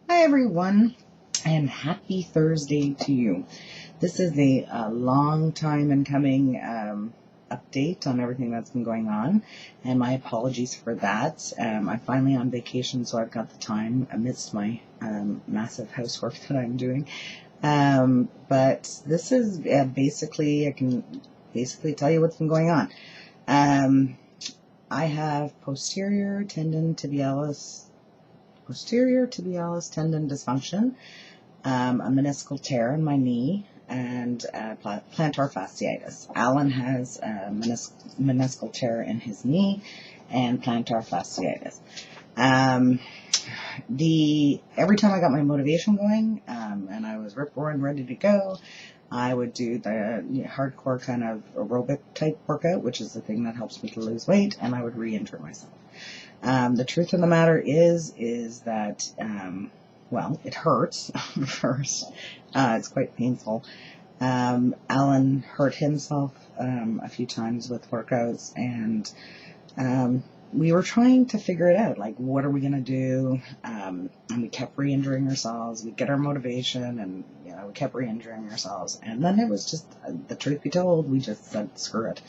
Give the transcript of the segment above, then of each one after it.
Hi everyone, and happy Thursday to you. This is a long time in coming update on everything that's been going on, and my apologies for that. I'm finally on vacation, so I've got the time amidst my massive housework that I'm doing. But this is basically, I can basically tell you what's been going on. I have posterior tibialis tendon dysfunction, a meniscal tear in my knee, and plantar fasciitis. Allan has a meniscal tear in his knee and plantar fasciitis. Every time I got my motivation going, and I was rip-roaring ready to go, I would do the hardcore kind of aerobic type workout, which is the thing that helps me to lose weight, and I would re-injure myself. The truth of the matter is that, well, it hurts first. It's quite painful. Allan hurt himself a few times with workouts, and we were trying to figure it out. Like, what are we going to do? And we kept re-injuring ourselves. We get our motivation, and we kept re-injuring ourselves. And then it was just, the truth be told, we just said, screw it.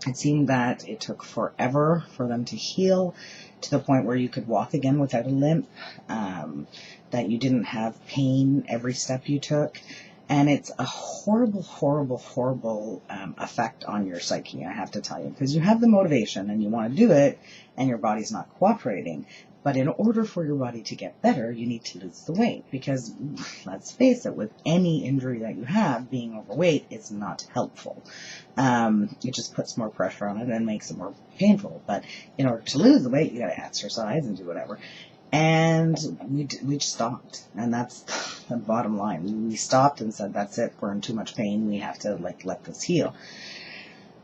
It seemed that it took forever for them to heal to the point where you could walk again without a limp, that you didn't have pain every step you took. And it's a horrible, horrible, horrible effect on your psyche, I have to tell you, because you have the motivation and you want to do it and your body's not cooperating. But in order for your body to get better, you need to lose the weight, because let's face it, with any injury that you have, being overweight is not helpful. It just puts more pressure on it and makes it more painful. But in order to lose the weight, you got to exercise and do whatever. And we just stopped, and that's the bottom line. We stopped and said, that's it, we're in too much pain, we have to let this heal.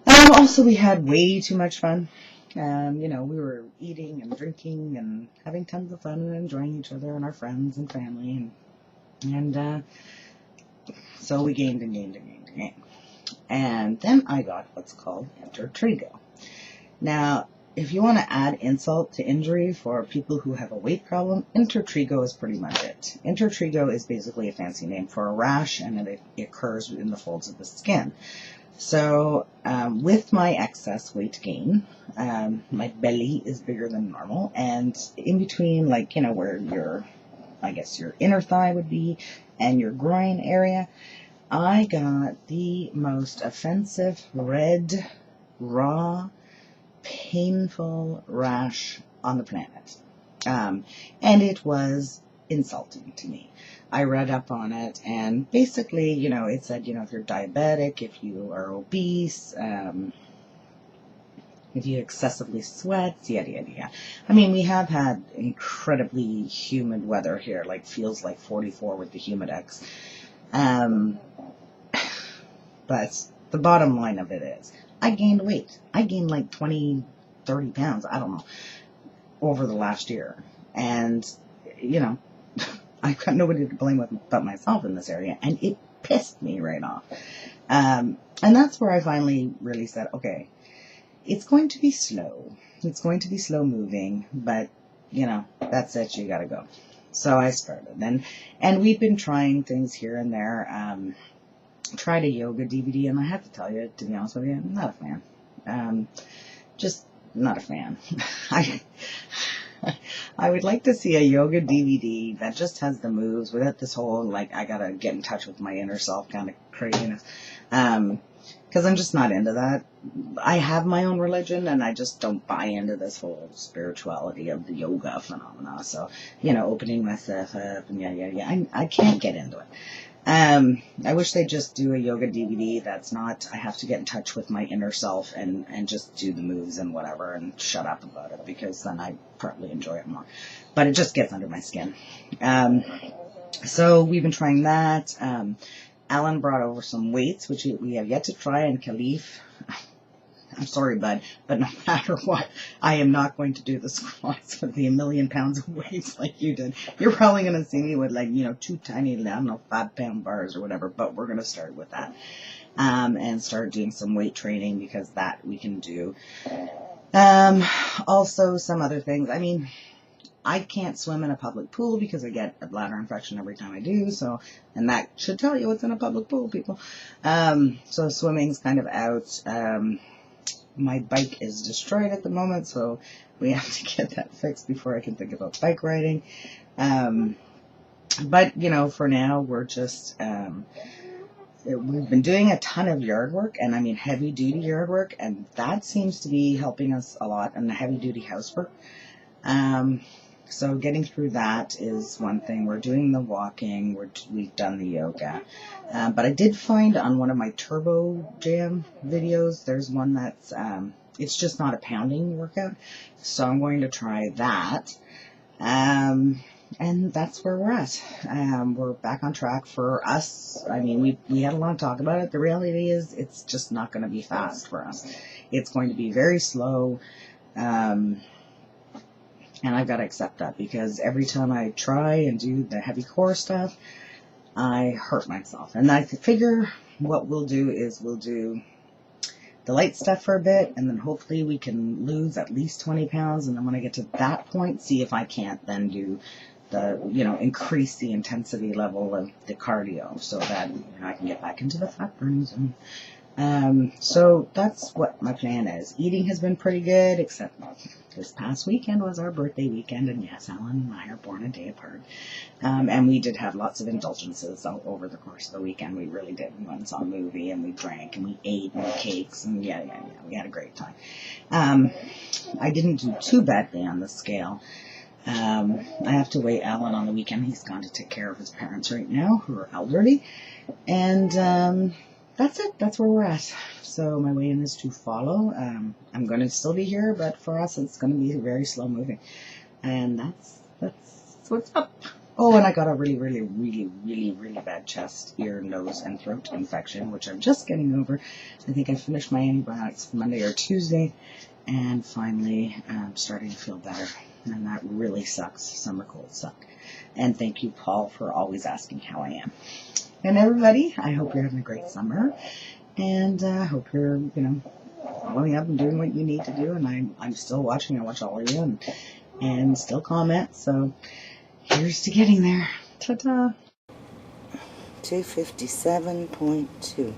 Also, we had way too much fun. We were eating and drinking and having tons of fun and enjoying each other and our friends and family, and so we gained and gained and gained and gained. And then I got what's called intertrigo. Now, if you want to add insult to injury for people who have a weight problem, intertrigo is pretty much it. Intertrigo is basically a fancy name for a rash, and it occurs in the folds of the skin. So with my excess weight gain, my belly is bigger than normal, and in between, where your inner thigh would be and your groin area, I got the most offensive, red, raw, painful rash on the planet. And it was insulting to me. I read up on it, and basically, it said, if you're diabetic, if you are obese, if you excessively sweat, yada, yada, yada. I mean, we have had incredibly humid weather here, feels like 44 with the humidex. But the bottom line of it is, I gained weight. I gained 20, 30 pounds, I don't know, over the last year. And, I've got nobody to blame but myself in this area, and it pissed me right off. And that's where I finally really said, okay, it's going to be slow. It's going to be slow moving, but, that's it, you gotta go. So I started, and we've been trying things here and there. Tried a yoga DVD, and I have to tell you, to be honest with you, I'm not a fan. Just not a fan. I would like to see a yoga DVD that just has the moves without this whole, I gotta get in touch with my inner self kind of craziness. Because I'm just not into that. I have my own religion, and I just don't buy into this whole spirituality of the yoga phenomena. So, opening myself up and I can't get into it. I wish they'd just do a yoga DVD that's not, I have to get in touch with my inner self and just do the moves and whatever and shut up about it, because then I probably enjoy it more. But it just gets under my skin. So we've been trying that. Allan brought over some weights, which we have yet to try, and Khalif, I'm sorry, bud, but no matter what, I am not going to do the squats with the 1,000,000 pounds of weights like you did. You're probably going to see me with 2 tiny, 5-pound bars or whatever, but we're going to start with that. And start doing some weight training, because that we can do. Also some other things. I mean, I can't swim in a public pool because I get a bladder infection every time I do. So, and that should tell you what's in a public pool, people. So swimming's kind of out. My bike is destroyed at the moment, so we have to get that fixed before I can think about bike riding. But, you know, for now, we're just, we've been doing a ton of yard work, and I mean heavy duty yard work, and that seems to be helping us a lot in the heavy duty housework. So getting through that is one thing. We're doing the walking, we've done the yoga. But I did find on one of my Turbo Jam videos, there's one that's, it's just not a pounding workout. So I'm going to try that. And that's where we're at. We're back on track for us. I mean, we had a long talk about it. The reality is it's just not going to be fast for us. It's going to be very slow. And I've got to accept that, because every time I try and do the heavy core stuff, I hurt myself. And I figure what we'll do is we'll do the light stuff for a bit, and then hopefully we can lose at least 20 pounds. And then when I get to that point, see if I can't then do the, you know, increase the intensity level of the cardio so that, you know, I can get back into the fat burning zone. So that's what my plan is. Eating has been pretty good, except this past weekend was our birthday weekend, and yes, Allan and I are born a day apart. And we did have lots of indulgences over the course of the weekend. We really did. We went and saw a movie, and we drank, and we ate, and cakes, and yeah, we had a great time. I didn't do too badly on the scale. I have to weigh Allan on the weekend. He's gone to take care of his parents right now, who are elderly, and that's it. That's where we're at. So my weigh-in is to follow. I'm going to still be here, but for us, it's going to be very slow moving. And that's what's up. Oh, and I got a really bad chest, ear, nose, and throat infection, which I'm just getting over. I think I finished my antibiotics Monday or Tuesday, and finally I'm starting to feel better. And that really sucks. Summer colds suck. And thank you, Paul, for always asking how I am. And everybody, I hope you're having a great summer, and I hope you're, you know, following up and doing what you need to do. And I'm still watching. I watch all of you and still comment. So here's to getting there. Ta-ta. 257.2.